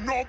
No.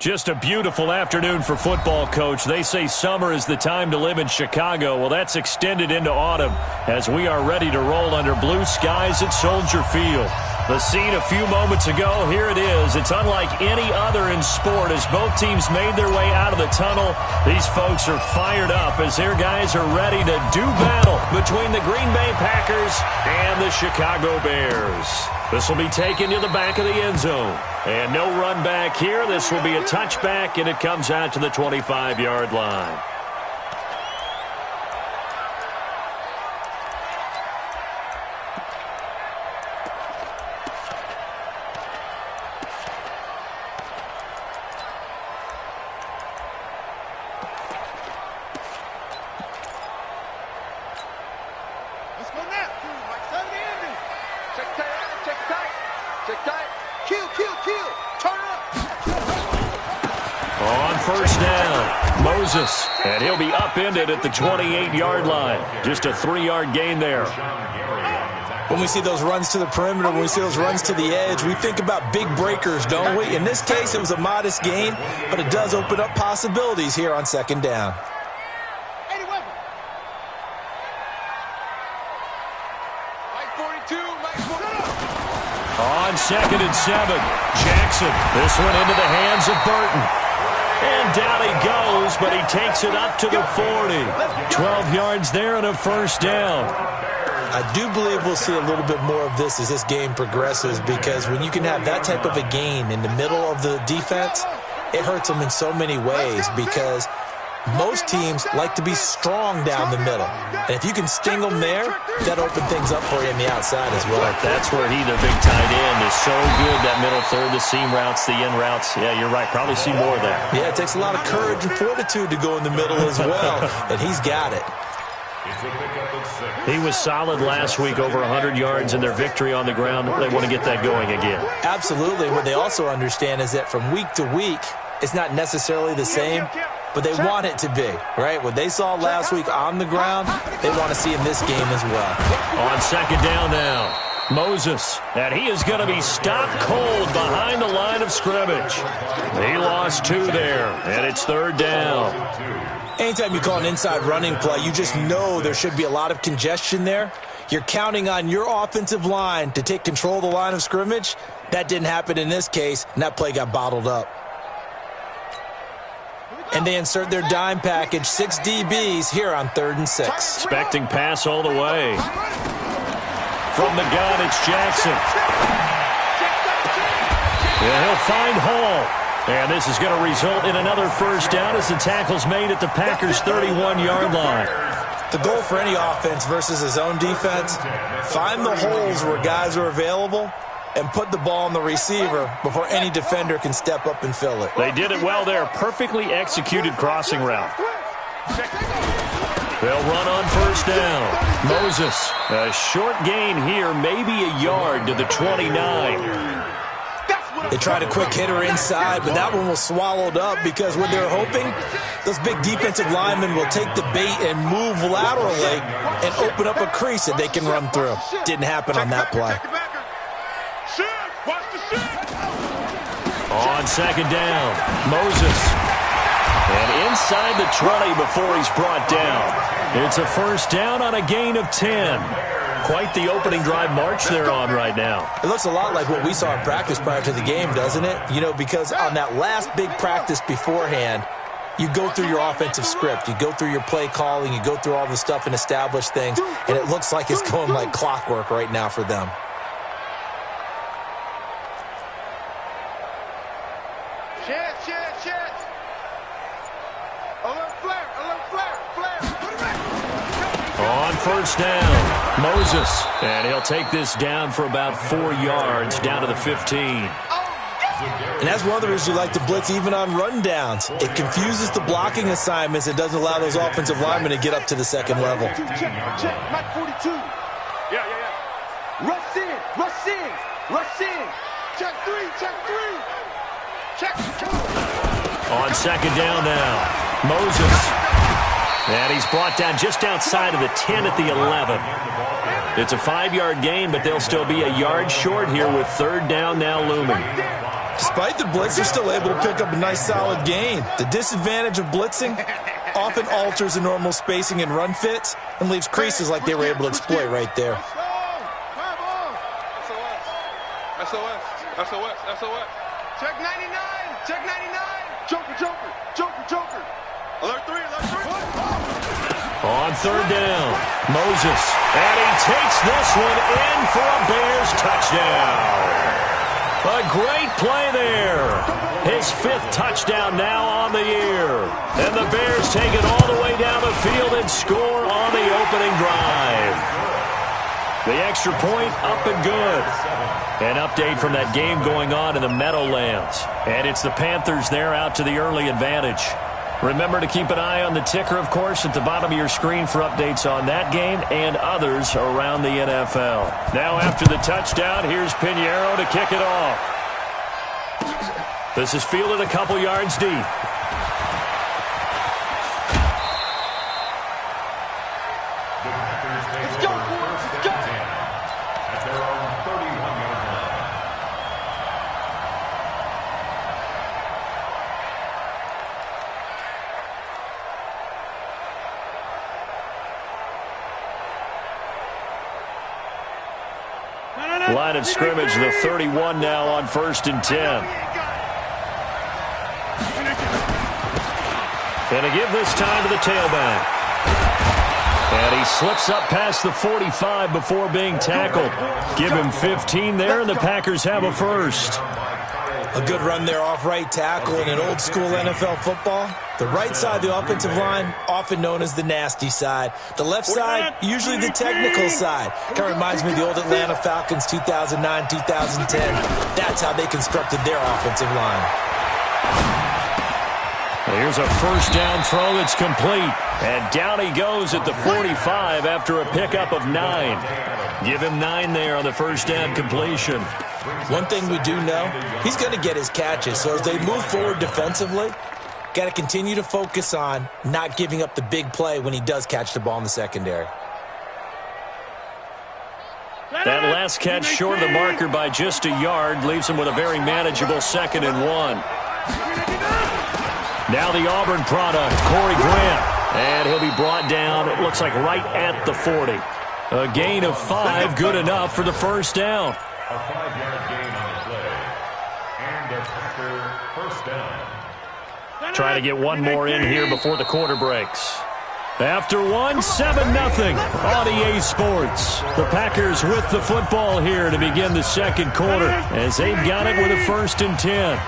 Just a beautiful afternoon for football, Coach. They say summer is the time to live in Chicago. Well, that's extended into autumn as we are ready to roll under blue skies at Soldier Field. The scene a few moments ago, here it is. It's unlike any other in sport as both teams made their way out of the tunnel. These folks are fired up as their guys are ready to do battle between the Green Bay Packers and the Chicago Bears. This will be taken to the back of the end zone. And no run back here. This will be a touchback, and it comes out to the 25-yard line. And he'll be upended at the 28-yard line. Just a 3-yard gain there. When we see those runs to the perimeter, when we see those runs to the edge, we think about big breakers, don't we? In this case, it was a modest gain, but it does open up possibilities here on second down. On 2nd and 7, Jackson. This one into the hands of Burton. And down he goes, but he takes it up to the 40. 12 yards there and a first down. I do believe we'll see a little bit more of this as this game progresses, because when you can have that type of a gain in the middle of the defense, it hurts them in so many ways, because most teams like to be strong down the middle. And if you can sting them there, that opens things up for you on the outside as well. Right, that's where the big tight end, is so good, that middle third, the seam routes, the in routes. Yeah, you're right. Probably see more of that. Yeah, it takes a lot of courage and fortitude to go in the middle as well, and he's got it. He was solid last week, over 100 yards in their victory on the ground. They want to get that going again. Absolutely. What they also understand is that from week to week, it's not necessarily the same, but they want it to be, right? What they saw last week on the ground, they want to see in this game as well. On second down now, Moses, and he is going to be stopped cold behind the line of scrimmage. He lost 2 there, and it's third down. Anytime you call an inside running play, you just know there should be a lot of congestion there. You're counting on your offensive line to take control of the line of scrimmage. That didn't happen in this case, and that play got bottled up. And they insert their dime package, 6 DBs here on 3rd and 6. Expecting pass all the way. From the gun, it's Jackson. Yeah, he'll find Hall. And this is going to result in another first down as the tackle's made at the Packers' 31-yard line. The goal for any offense versus his own defense, find the holes where guys are available and put the ball on the receiver before any defender can step up and fill it. They did it well there. Perfectly executed crossing route. They'll run on first down. Moses, a short gain here, maybe a yard to the 29. They tried a quick hitter inside, but that one was swallowed up because what they're hoping, those big defensive linemen will take the bait and move laterally and open up a crease that they can run through. Didn't happen on that play. On second down, Moses. And inside the 20 before he's brought down. It's a first down on a gain of 10. Quite the opening drive march they're on right now. It looks a lot like what we saw in practice prior to the game, doesn't it? You know, because on that last big practice beforehand, you go through your offensive script. You go through your play calling. You go through all the stuff and establish things. And it looks like it's going like clockwork right now for them. On first down, Moses. And he'll take this down for about 4 yards, down to the 15. And that's one of the reasons you like to blitz even on rundowns. It confuses the blocking assignments and doesn't allow those offensive linemen to get up to the second level. Check, Mike 42. Yeah. Rush in. Check three. Check. On second down now, Moses. And he's brought down just outside of the 10 at the 11. It's a 5-yard gain, but they'll still be a yard short here with third down now looming. Despite the blitz, they're still able to pick up a nice solid gain. The disadvantage of blitzing often alters the normal spacing and run fits and leaves creases like they were able to exploit right there. SOS. Check 99. Joker. Alert 3. On third down, Moses. And he takes this one in for a Bears touchdown. A great play there. His 5th touchdown now on the year. And the Bears take it all the way down the field and score on the opening drive. The extra point up and good. An update from that game going on in the Meadowlands. And it's the Panthers there out to the early advantage. Remember to keep an eye on the ticker, of course, at the bottom of your screen for updates on that game and others around the NFL. Now after the touchdown, here's Pinheiro to kick it off. This is fielded a couple yards deep. Line of scrimmage, the 31 now on 1st and 10. And to give this time to the tailback. And he slips up past the 45 before being tackled. Give him 15 there, and the Packers have a first. A good run there off right tackle in an old school NFL football. The right side of the offensive line, often known as the nasty side. The left side, usually the technical side. Kind of reminds me of the old Atlanta Falcons 2009, 2010. That's how they constructed their offensive line. Well, here's a first down throw that's complete. And down he goes at the 45 after a pickup of 9. Give him 9 there on the first down completion. One thing we do know, he's going to get his catches. So as they move forward defensively, got to continue to focus on not giving up the big play when he does catch the ball in the secondary. That last catch short of the marker by just a yard leaves him with a very manageable 2nd and 1. Now the Auburn product, Corey Graham. And he'll be brought down, it looks like right at the 40. A gain of 5, good enough for the first down. A 5-yard gain on the play. And a Packer first down. Trying to get one more in here before the quarter breaks. After 1, 7-0 on EA Sports. The Packers with the football here to begin the second quarter as they've got it with a 1st and 10.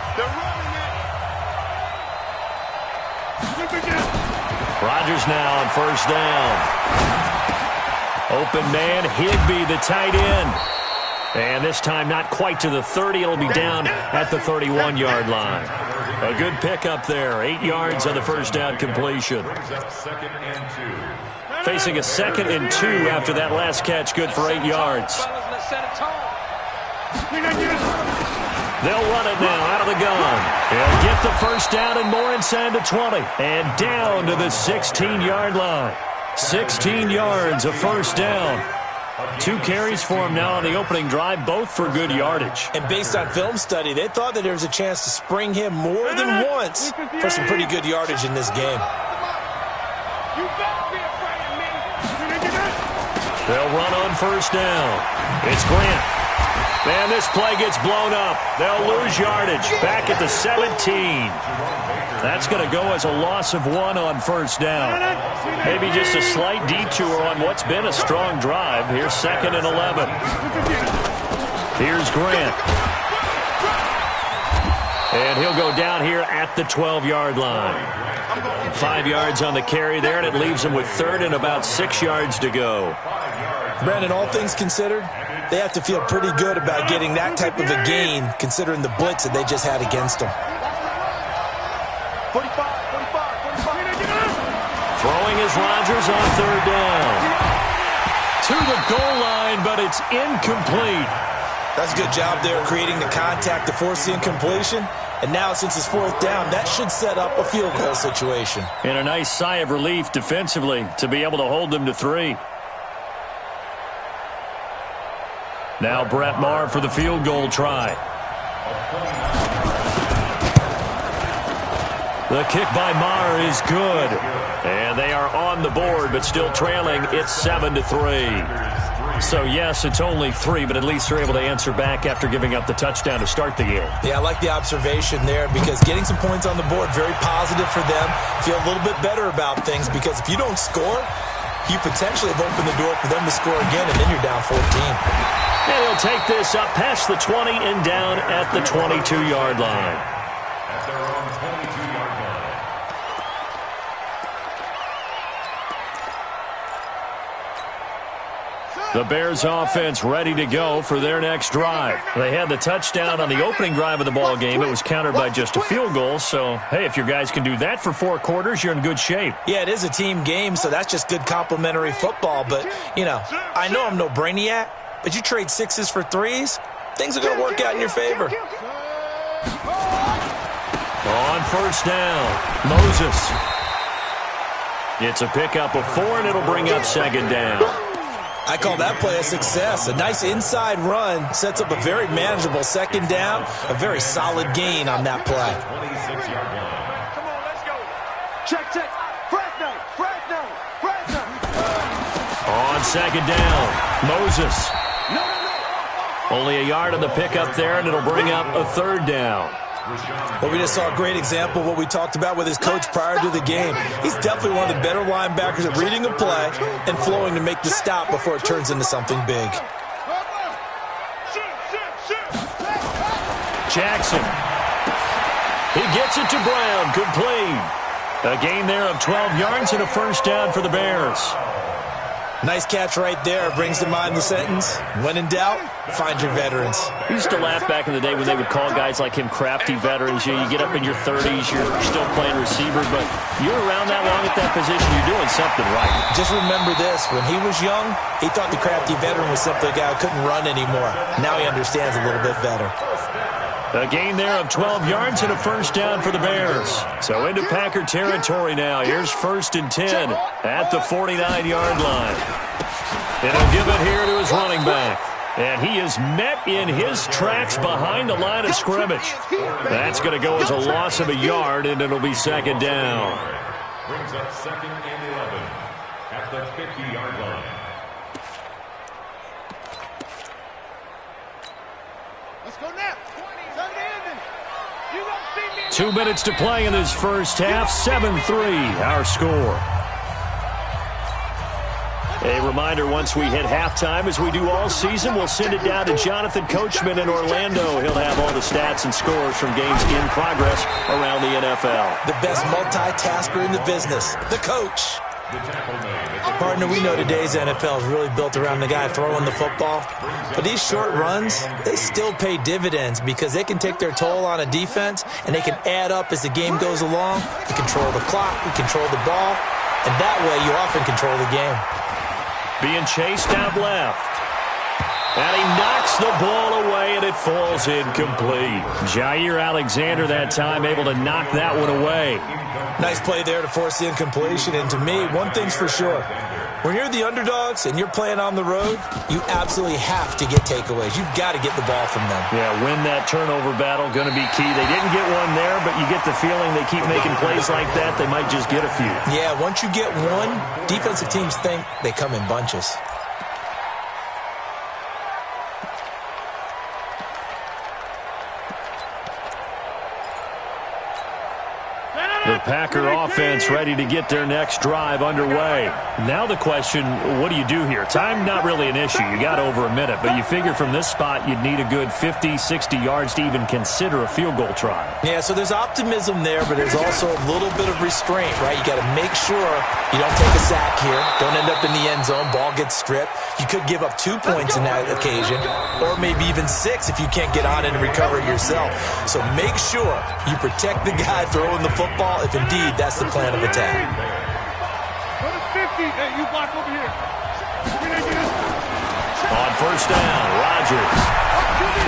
Rodgers now on 1st down. Open man, Higbee, the tight end. And this time not quite to the 30. It'll be down at the 31-yard line. A good pickup there. 8 yards on the first down completion. Facing a 2nd and 2 after that last catch, good for 8 yards. They'll run it now out of the gun. They'll get the first down and more inside the 20. And down to the 16-yard line. 16 yards, a first down. 2 carries for him now on the opening drive, both for good yardage. And based on film study, they thought that there was a chance to spring him more than once for some pretty good yardage in this game. They'll run on first down. It's Grant. Man, this play gets blown up. They'll lose yardage. Back at the 17. That's going to go as a loss of 1 on first down. Maybe just a slight detour on what's been a strong drive. Here's 2nd and 11. Here's Grant. And he'll go down here at the 12-yard line. 5 yards on the carry there, and it leaves him with 3rd and about 6 yards to go. Brandon, all things considered, they have to feel pretty good about getting that type of a gain considering the blitz that they just had against them. 45. Throwing is Rodgers on 3rd down. To the goal line, but it's incomplete. That's a good job there creating the contact to force the incompletion. And now since it's 4th down, that should set up a field goal situation. And a nice sigh of relief defensively to be able to hold them to 3. Now Brett Maher for the field goal try. The kick by Maher is good. And they are on the board, but still trailing. It's 7-3. So, yes, it's only 3, but at least they're able to answer back after giving up the touchdown to start the game. Yeah, I like the observation there because getting some points on the board, very positive for them. Feel a little bit better about things because if you don't score, you potentially have opened the door for them to score again, and then you're down 14. And he'll take this up past the 20 and down at the 22-yard line. At their own 22-yard line. The Bears offense ready to go for their next drive. They had the touchdown on the opening drive of the ball game. It was countered by just a field goal. So, hey, if your guys can do that for 4 quarters, you're in good shape. Yeah, it is a team game, so that's just good complimentary football. But, you know, I know I'm no brainiac, but you trade 6s for 3s, things are going to work out in your favor. On first down, Moses. It's a pickup of 4, and it'll bring up 2nd down. I call that play a success. A nice inside run sets up a very manageable 2nd down, a very solid gain on that play. 26-yard line. Come on, let's go. Check. Fresno. On 2nd down, Moses. Only a yard on the pickup there, and it'll bring up a 3rd down. Well, we just saw a great example of what we talked about with his coach prior to the game. He's definitely one of the better linebackers at reading a play and flowing to make the stop before it turns into something big. Jackson. He gets it to Brown, complete. A gain there of 12 yards and a first down for the Bears. Nice catch right there. Brings to mind the sentence, when in doubt, find your veterans. We used to laugh back in the day when they would call guys like him crafty veterans. You get up in your 30s, you're still playing receiver, but you're around that long at that position, you're doing something right. Just remember this, when he was young, he thought the crafty veteran was simply a guy who couldn't run anymore. Now he understands a little bit better. A gain there of 12 yards and a first down for the Bears. So into Packer territory now. Here's 1st and 10 at the 49-yard line. And he'll give it here to his running back. And he is met in his tracks behind the line of scrimmage. That's going to go as a loss of a yard, and it'll be 2nd down. Brings up 2nd and 11 at the 50-yard line. 2 minutes to play in this first half. 7-3, our score. A reminder, once we hit halftime, as we do all season, we'll send it down to Jonathan Coachman in Orlando. He'll have all the stats and scores from games in progress around the NFL. The best multitasker in the business, the coach. Partner, we know today's NFL is really built around the guy throwing the football. But these short runs, they still pay dividends because they can take their toll on a defense, and they can add up as the game goes along. You control the clock, you control the ball, and that way you often control the game. Being chased out left. And he knocks the ball away, and it falls incomplete. Jair Alexander that time able to knock that one away. Nice play there to force the incompletion. And to me, one thing's for sure. When you're the underdogs and you're playing on the road, you absolutely have to get takeaways. You've got to get the ball from them. Yeah, win that turnover battle, going to be key. They didn't get one there, but you get the feeling they keep making plays like that, they might just get a few. Yeah, once you get one, defensive teams think they come in bunches. The Packer offense ready to get their next drive underway. Now the question, what do you do here? Time not really an issue. You got over a minute, but you figure from this spot you'd need a good 50, 60 yards to even consider a field goal try. Yeah, so there's optimism there, but there's also a little bit of restraint, right? You got to make sure you don't take a sack here. Don't end up in the end zone. Ball gets stripped. You could give up 2 points in that occasion, or maybe even 6 if you can't get on it and recover it yourself. So make sure you protect the guy throwing the football if indeed that's the plan of attack. Go to 50. Hey, you block over here. On first down, Rodgers.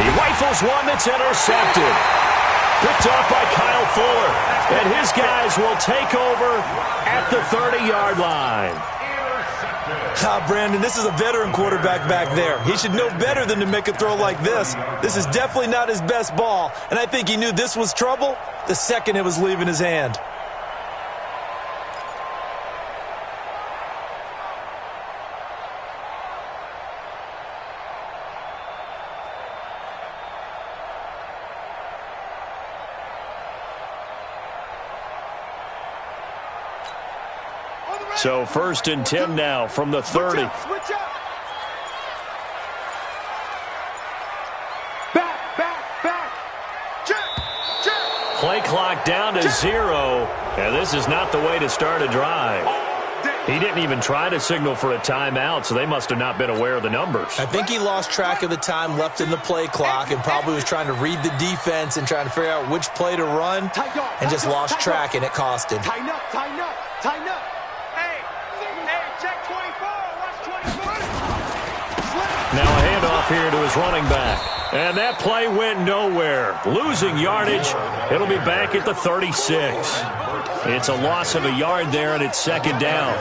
He rifles one that's intercepted. Picked off by Kyle Fuller. And his guys will take over at the 30-yard line. Brandon, this is a veteran quarterback back there. He should know better than to make a throw like this. This is definitely not his best ball, and I think he knew this was trouble the second it was leaving his hand. So 1st and 10 now from the 30. Switch up. Back. Check. Play clock down to 0. And this is not the way to start a drive. He didn't even try to signal for a timeout, so they must have not been aware of the numbers. I think he lost track of the time left in the play clock and probably was trying to read the defense and trying to figure out which play to run and just lost track, and it cost him. Tighten up. Hey, check 24. Watch 24. Now a handoff here to his running back. And that play went nowhere. Losing yardage. It'll be back at the 36. It's a loss of a yard there, and it's 2nd down.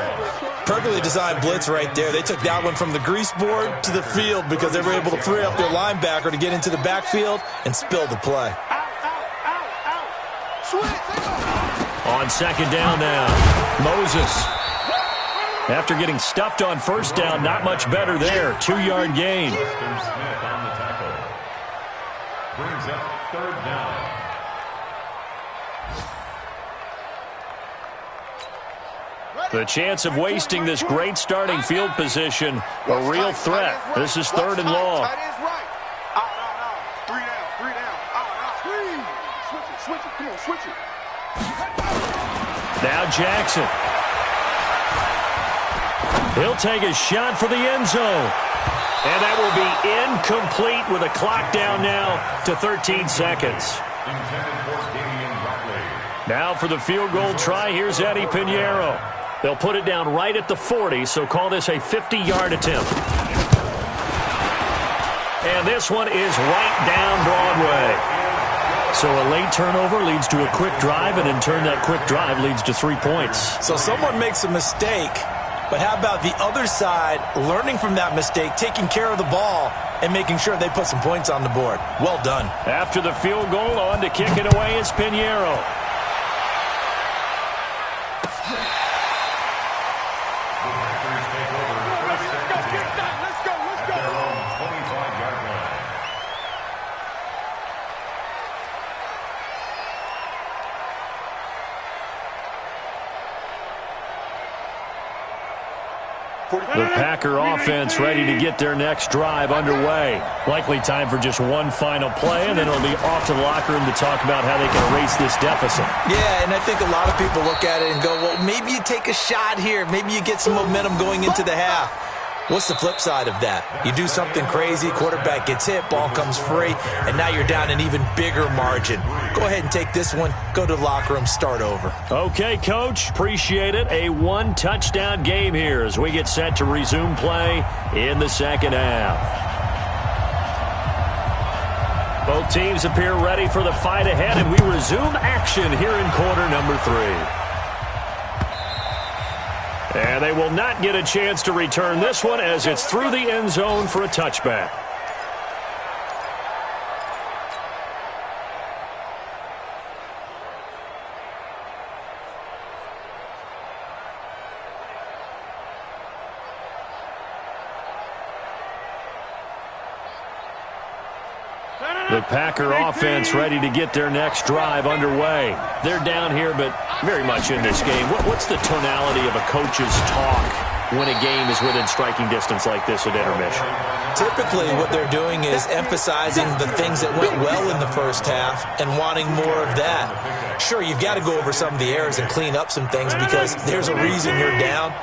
Perfectly designed blitz right there. They took that one from the grease board to the field because they were able to free up their linebacker to get into the backfield and spill the play. Out. Switch. On 2nd down now, Moses. After getting stuffed on first down, not much better there. 2-yard gain. Smith on the tackle. Brings up 3rd down. The chance of wasting this great starting field position, a real threat. This is 3rd and long. Tight end's right. Out. 3 down. Out. Switch it. Come on, switch it. Now Jackson. He'll take a shot for the end zone. And that will be incomplete with a clock down now to 13 seconds. Now for the field goal try, here's Eddie Pinheiro. They'll put it down right at the 40, so call this a 50-yard attempt. And this one is right down Broadway. So a late turnover leads to a quick drive, and in turn that quick drive leads to 3 points. So someone makes a mistake, but how about the other side learning from that mistake, taking care of the ball, and making sure they put some points on the board? Well done. After the field goal, on to kick it away is Pinheiro. The Packer offense ready to get their next drive underway. Likely time for just one final play, and then it'll be off to the locker room to talk about how they can erase this deficit. Yeah, and I think a lot of people look at it and go, well, maybe you take a shot here. Maybe you get some momentum going into the half. What's the flip side of that? You do something crazy, quarterback gets hit, ball comes free, and now you're down an even bigger margin. Go ahead and take this one, go to the locker room, start over. Okay, Coach, appreciate it. A one-touchdown game here as we get set to resume play in the second half. Both teams appear ready for the fight ahead, and we resume action here in quarter number 3. And they will not get a chance to return this one as it's through the end zone for a touchback. The Packer offense ready to get their next drive underway. They're down here, but very much in this game. What's the tonality of a coach's talk when a game is within striking distance like this at intermission? Typically, what they're doing is emphasizing the things that went well in the first half and wanting more of that. Sure, you've got to go over some of the errors and clean up some things because there's a reason you're down.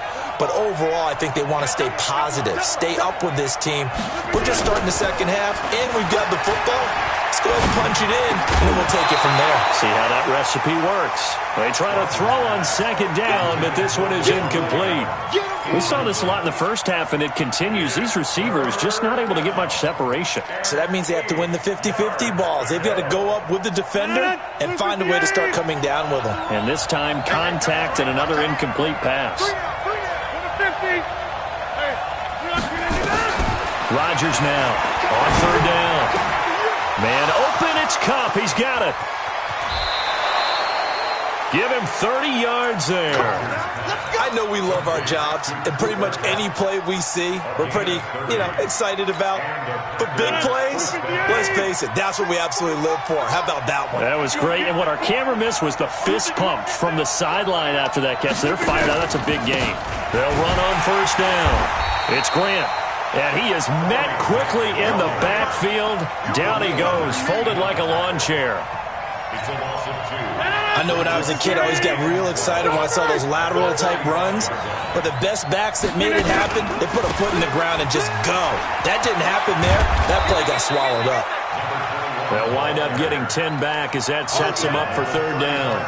But overall, I think they want to stay positive, stay up with this team. We're just starting the second half, and we've got the football. Let's go ahead and punch it in, and then we'll take it from there. See how that recipe works. They try to throw on second down, but this one is incomplete. We saw this a lot in the first half, and it continues. These receivers just not able to get much separation. So that means they have to win the 50-50 balls. They've got to go up with the defender and find a way to start coming down with them. And this time, contact and another incomplete pass. Rodgers now on third down. Man open, it's Kupp. He's got it. Give him 30 yards there. I know we love our jobs, and pretty much any play we see, we're pretty, excited about. But big plays, let's face it, that's what we absolutely live for. How about that one? That was great, and what our camera missed was the fist pump from the sideline after that catch. They're fired out. That's a big game. They'll run on first down. It's Grant. And he is met quickly in the backfield. Down he goes, folded like a lawn chair. I know when I was a kid, I always got real excited when I saw those lateral-type runs. But the best backs that made it happen, they put a foot in the ground and just go. That didn't happen there. That play got swallowed up. They'll wind up getting 10 back as that sets them up for third down.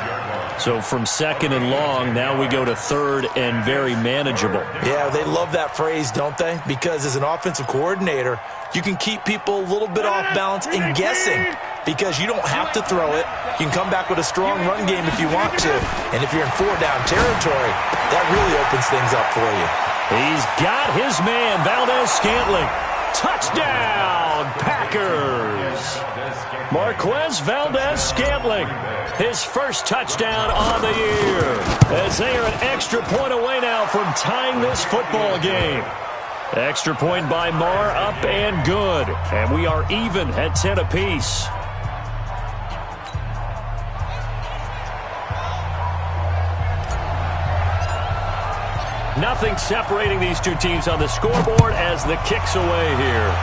So from second and long, now we go to third and very manageable. Yeah, they love that phrase, don't they? Because as an offensive coordinator, you can keep people a little bit off balance and guessing because you don't have to throw it. You can come back with a strong run game if you want to. And if you're in four-down territory, that really opens things up for you. He's got his man, Valdez-Scantling. Touchdown, Packers! Marquez Valdez-Scantling, his first touchdown on the year, as they are an extra point away now from tying this football game. Extra point by Marr, up and good, and we are even at 10 apiece. Nothing separating these two teams on the scoreboard as the kick's away here.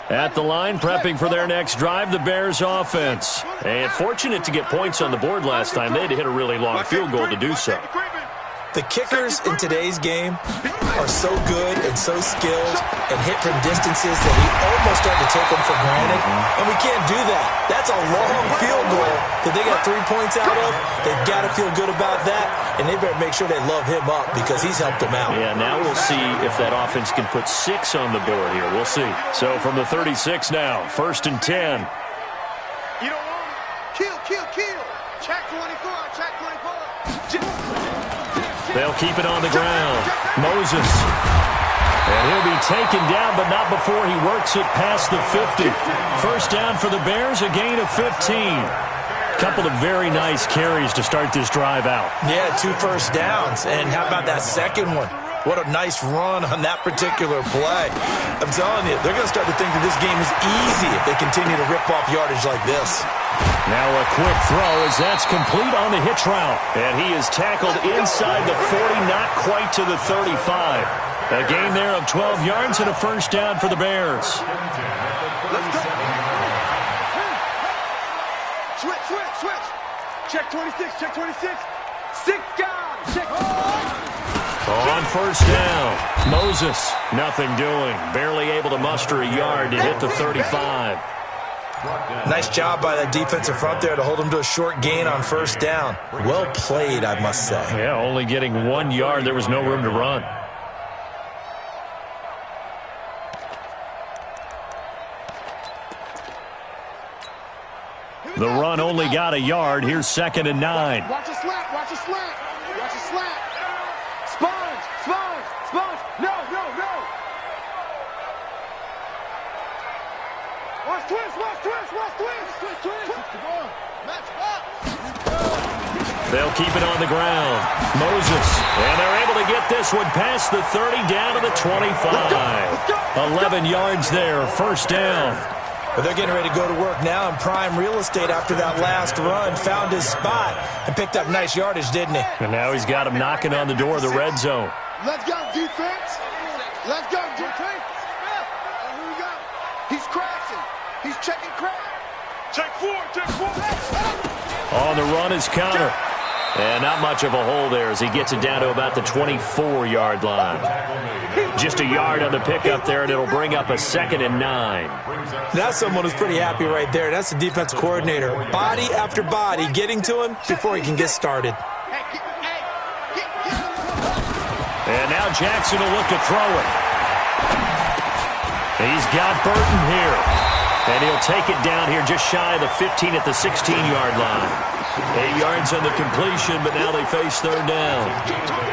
At the line, prepping for their next drive, the Bears offense. And fortunate to get points on the board last time. They had to hit a really long field goal to do so. The kickers in today's game are so good and so skilled and hit from distances that we almost start to take them for granted. And we can't do that. That's a long field goal that they got 3 points out of. They've got to feel good about that, and they better make sure they love him up because he's helped them out. Yeah, now we'll see if that offense can put 6 on the board here. We'll see. So from the 36 now, 1st and 10. You don't want him. Kill. Check 24, check 24. They'll keep it on the ground. Moses. And he'll be taken down, but not before he works it past the 50. First down for the Bears, a gain of 15. Couple of very nice carries to start this drive out. Yeah, 2 first downs. And how about that second one? What a nice run on that particular play. I'm telling you, they're going to start to think that this game is easy if they continue to rip off yardage like this. Now a quick throw as that's complete on the hitch route. And he is tackled inside the 40, not quite to the 35. A gain there of 12 yards and a first down for the Bears. Switch. Check 26, check 26. 6 guys. Check. On first down, Moses, nothing doing. Barely able to muster a yard to hit the 35. Nice job by that defensive front there to hold him to a short gain on first down. Well played, I must say. Yeah, only getting 1 yard. There was no room to run. The run only got a yard. Here's 2nd and 9. Watch a slant. Watch a slant. Sponge. No. Watch twist. Come on. Match up. They'll keep it on the ground. Moses. And they're able to get this one past the 30 down to the 25. 11 yards there. First down. But they're getting ready to go to work now in prime real estate after that last run. Found his spot and picked up nice yardage, didn't he? And now he's got him knocking on the door of the red zone. Let's go, defense. Let's go, defense. Here we go. He's crashing. He's checking crack. Check 4. On the run is Connor. And not much of a hole there as he gets it down to about the 24-yard line. Just a yard on the pickup there, and it'll bring up a 2nd and 9. That's someone who's pretty happy right there. That's the defense coordinator. Body after body getting to him before he can get started. And now Jackson will look to throw it. He's got Burton here. And he'll take it down here just shy of the 15 at the 16-yard line. 8 yards on the completion, but now they face 3rd down.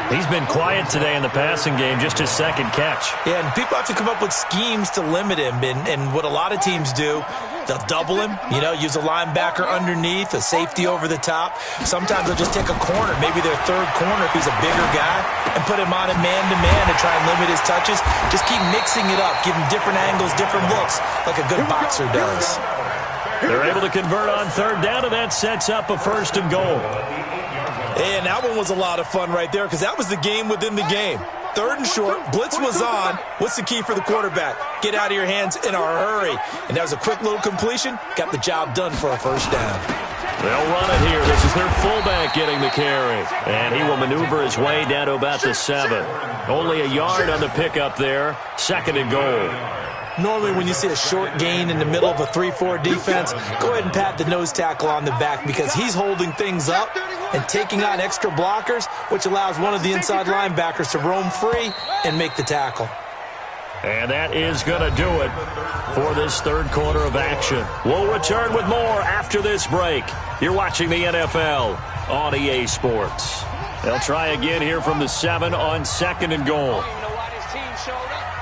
He's been quiet today in the passing game, just his 2nd catch. Yeah, and people have to come up with schemes to limit him. And what a lot of teams do, they'll double him, use a linebacker underneath, a safety over the top. Sometimes they'll just take a corner, maybe their 3rd corner if he's a bigger guy, and put him on it man-to-man to try and limit his touches. Just keep mixing it up, give him different angles, different looks, like a good boxer does. They're able to convert on 3rd down, and that sets up a 1st and goal. And that one was a lot of fun right there because that was the game within the game. 3rd and short, blitz was on. What's the key for the quarterback? Get out of your hands in a hurry. And that was a quick little completion. Got the job done for a 1st down. They'll run it here. This is their fullback getting the carry. And he will maneuver his way down to about the 7. Only a yard on the pickup there. 2nd and goal. Normally when you see a short gain in the middle of a 3-4 defense, go ahead and pat the nose tackle on the back because he's holding things up and taking on extra blockers, which allows one of the inside linebackers to roam free and make the tackle. And that is going to do it for this 3rd quarter of action. We'll return with more after this break. You're watching the NFL on EA Sports. They'll try again here from the 7 on 2nd and goal.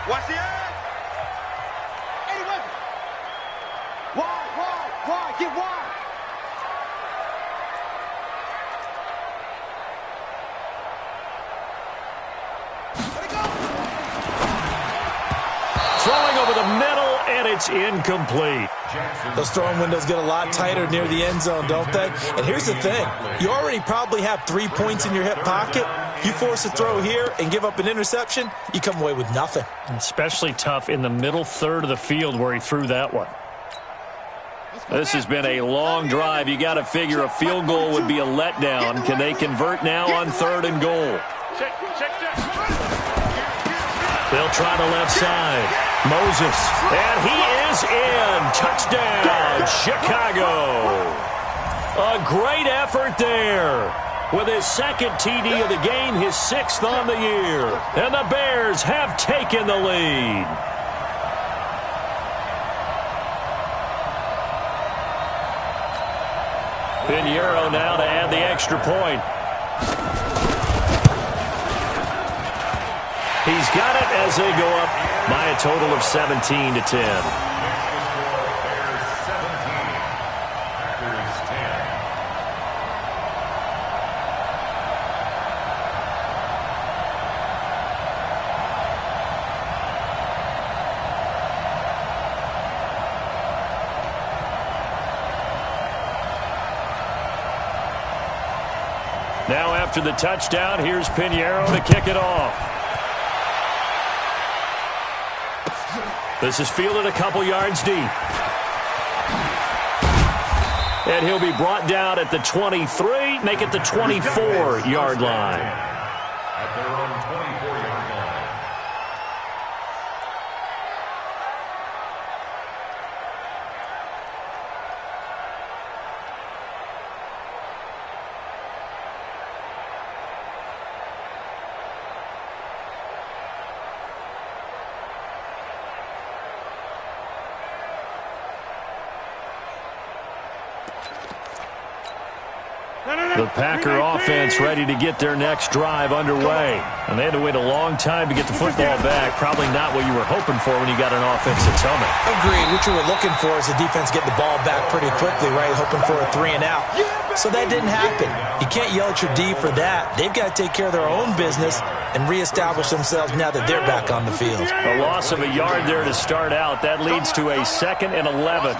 Watch the eye. Wide. Get wide. Throwing over the middle, and it's incomplete. Those throwing windows get a lot tighter near the end zone, don't they? And here's the thing. You already probably have 3 points in your hip pocket. You force a throw here and give up an interception, you come away with nothing. Especially tough in the middle 3rd of the field where he threw that one. This has been a long drive. You got to figure a field goal would be a letdown. Can they convert now on 3rd and goal? They'll try the left side. Moses. And he is in. Touchdown, Chicago. A great effort there. With his 2nd TD of the game, his 6th on the year. And the Bears have taken the lead. Pinheiro now to add the extra point. He's got it as they go up by a total of 17-10. Now after the touchdown, here's Pinheiro to kick it off. This is fielded a couple yards deep. And he'll be brought down at the 23, make it the 24-yard line. At their own 24-yard line. The Packer offense ready to get their next drive underway. And they had to wait a long time to get the football back. Probably not what you were hoping for when you got an offense that's humming. Agreed. What you were looking for is the defense getting the ball back pretty quickly, right? Hoping for a 3 and out. So that didn't happen. You can't yell at your D for that. They've got to take care of their own business and reestablish themselves now that they're back on the field. A loss of a yard there to start out. That leads to a 2nd and 11.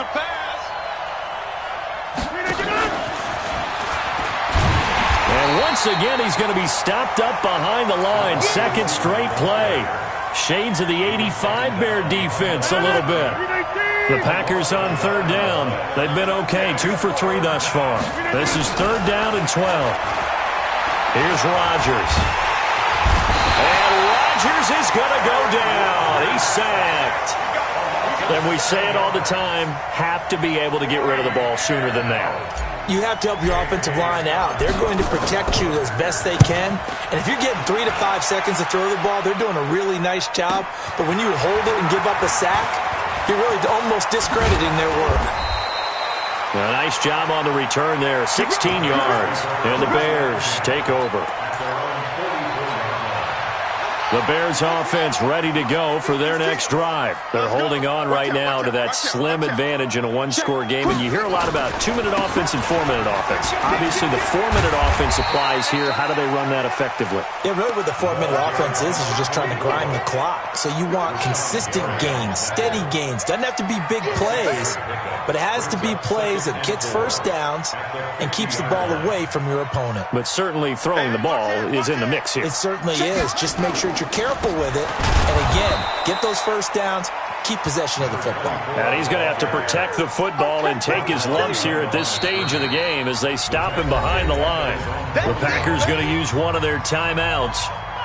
Once again, he's going to be stopped up behind the line. 2nd straight play. Shades of the 85 Bear defense a little bit. The Packers on 3rd down. They've been okay. 2 for 3 thus far. This is 3rd down and 12. Here's Rodgers. And Rodgers is going to go down. He's sacked. And we say it all the time, have to be able to get rid of the ball sooner than that. You have to help your offensive line out. They're going to protect you as best they can. And if you're getting 3 to 5 seconds to throw the ball, they're doing a really nice job. But when you hold it and give up a sack, you're really almost discrediting their work. A nice job on the return there. 16 yards. And the Bears take over. The Bears offense ready to go for their next drive. They're holding on right now to that slim advantage in a one-score game. And you hear a lot about 2-minute offense and 4-minute offense. Obviously, the 4-minute offense applies here. How do they run that effectively? Yeah, really what the 4-minute offense is you're just trying to grind the clock. So you want consistent gains, steady gains. Doesn't have to be big plays, but it has to be plays that gets first downs and keeps the ball away from your opponent. But certainly throwing the ball is in the mix here. It certainly is. Just make sure you're careful with it. And again, get those first downs, keep possession of the football. And he's going to have to protect the football and take his lumps here at this stage of the game as they stop him behind the line. The Packers going to use one of their timeouts.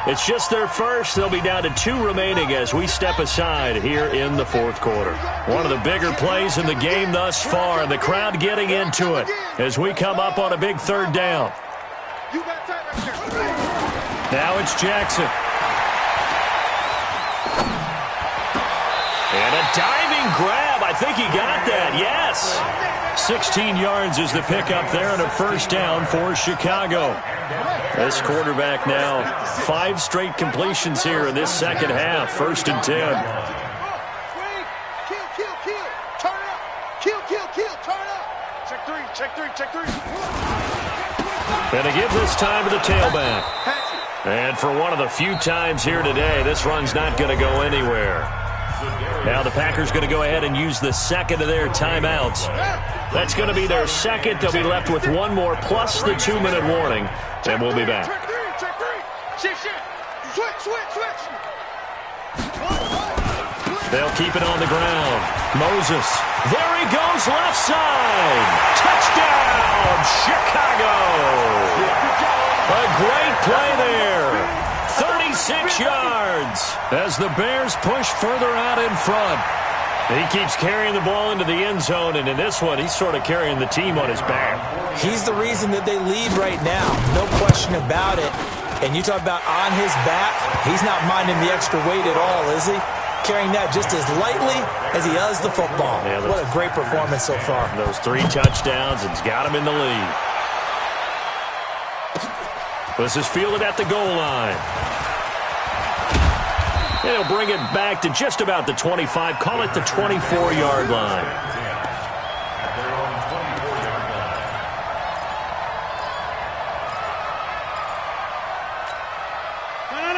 It's just their first. They'll be down to 2 remaining as we step aside here in the 4th quarter. One of the bigger plays in the game thus far, and the crowd getting into it as we come up on a big 3rd down. Now it's Jackson. And a diving grab. I think he got that. Yes. 16 yards is the pickup there and a first down for Chicago. This quarterback now 5 straight completions here in this second half. 1st and 10. Turn up. Check three. And to give this time to the tailback. And for one of the few times here today, this run's not going to go anywhere. Now the Packers going to go ahead and use the 2nd of their timeouts. That's going to be their 2nd. They'll be left with 1 more plus the 2-minute warning. And we'll be back. Switch. They'll keep it on the ground. Moses. There he goes, left side. Touchdown, Chicago. A great play there. 36 yards as the Bears push further out in front. He keeps carrying the ball into the end zone, and in this one, he's sort of carrying the team on his back. He's the reason that they lead right now. No question about it. And you talk about on his back, he's not minding the extra weight at all, is he? Carrying that just as lightly as he does the football. Yeah, what a great performance so far. Those 3 touchdowns, it's got him in the lead. This is fielded at the goal line. And he'll bring it back to just about the 25. Call it the 24-yard line.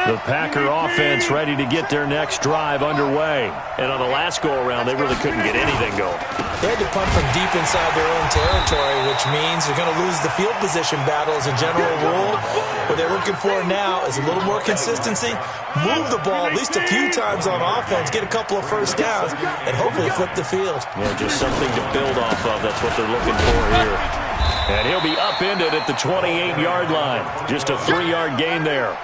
The Packer offense ready to get their next drive underway. And on the last go-around, they really couldn't get anything going. They had to punt from deep inside their own territory, which means they're going to lose the field position battle as a general rule. What they're looking for now is a little more consistency, move the ball at least a few times on offense, get a couple of first downs, and hopefully flip the field. Yeah, just something to build off of. That's what they're looking for here. And he'll be upended at the 28-yard line. Just a 3-yard gain there.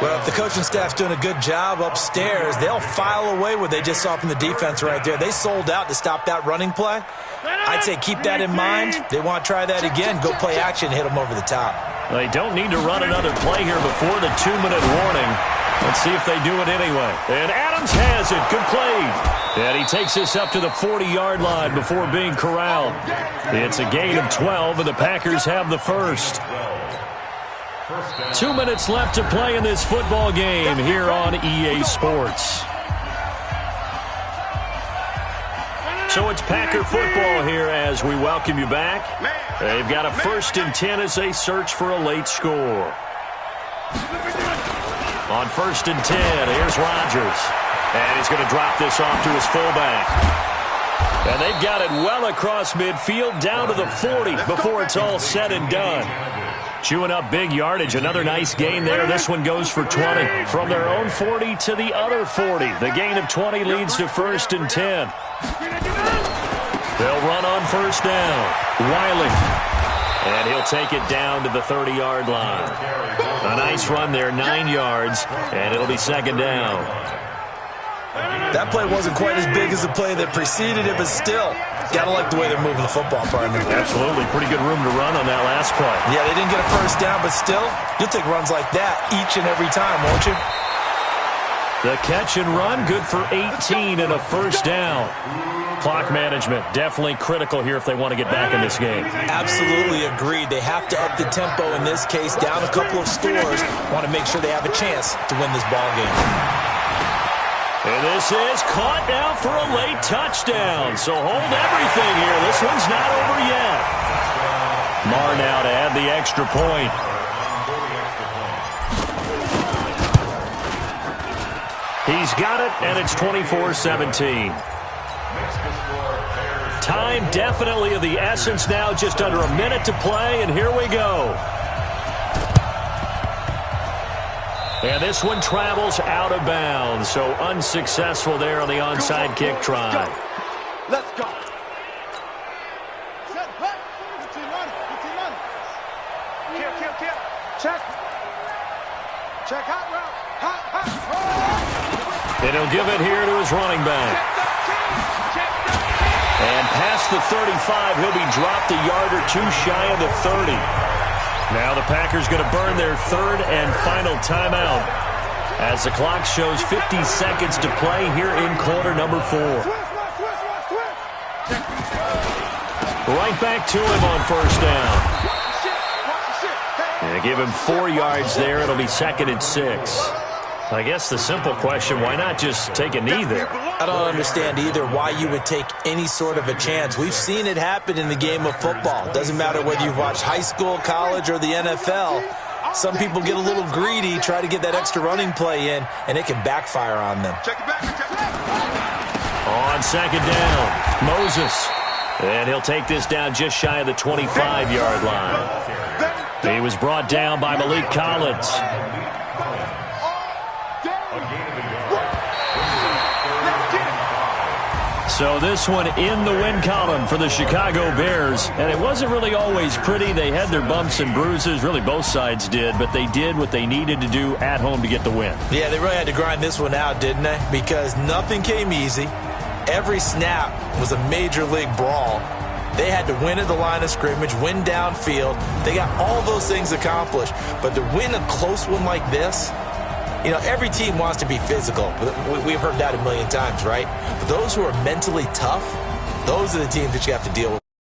Well, if the coaching staff's doing a good job upstairs, they'll file away what they just saw from the defense right there. They sold out to stop that running play. I'd say keep that in mind. They want to try that again. Go play action, hit them over the top. They don't need to run another play here before the 2-minute warning. Let's see if they do it anyway. And Adams has it. Complete. And he takes this up to the 40-yard line before being corralled. It's a gain of 12, and the Packers have the first. 2 minutes left to play in this football game here on EA Sports. So it's Packer football here as we welcome you back. They've got a 1st and 10 as they search for a late score. On 1st and 10, here's Rodgers. And he's going to drop this off to his fullback. And they've got it well across midfield down to the 40 before it's all said and done. Chewing up big yardage. Another nice gain there. This one goes for 20. From their own 40 to the other 40. The gain of 20 leads to 1st and 10. They'll run on 1st down. Wiley. And he'll take it down to the 30-yard line. A nice run there, 9 yards, and it'll be 2nd down. That play wasn't quite as big as the play that preceded it, but still, got to like the way they're moving the football, partner. Absolutely. Pretty good room to run on that last play. Yeah, they didn't get a 1st down, but still, you'll take runs like that each and every time, won't you? The catch and run, good for 18 and a 1st down. Clock management, definitely critical here if they want to get back in this game. Absolutely agreed. They have to up the tempo in this case, down a couple of scores. Want to make sure they have a chance to win this ball game. And this is caught now for a late touchdown. So hold everything here. This one's not over yet. Marr now to add the extra point. He's got it, and it's 24-17. Time definitely of the essence now, just under a minute to play, and here we go. And this one travels out of bounds, so unsuccessful there on the onside kick try. Let's go. Check. Check hot route. And he'll give it here to his running back. And past the 35, he'll be dropped a yard or two shy of the 30. Now the Packers going to burn their 3rd and final timeout as the clock shows 50 seconds to play here in quarter number 4. Right back to him on 1st down. And give him 4 yards there. It'll be 2nd and 6. I guess the simple question, why not just take a knee there? I don't understand either why you would take any sort of a chance. We've seen it happen in the game of football. Doesn't matter whether you've watched high school, college, or the NFL. Some people get a little greedy, try to get that extra running play in, and it can backfire on them. On 2nd down, Moses. And he'll take this down just shy of the 25-yard line. He was brought down by Malik Collins. So this one in the win column for the Chicago Bears. And it wasn't really always pretty. They had their bumps and bruises. Really, both sides did. But they did what they needed to do at home to get the win. Yeah, they really had to grind this one out, didn't they? Because nothing came easy. Every snap was a major league brawl. They had to win at the line of scrimmage, win downfield. They got all those things accomplished. But to win a close one like this, you know, every team wants to be physical. We've heard that a million times, right? But those who are mentally tough, those are the teams that you have to deal with.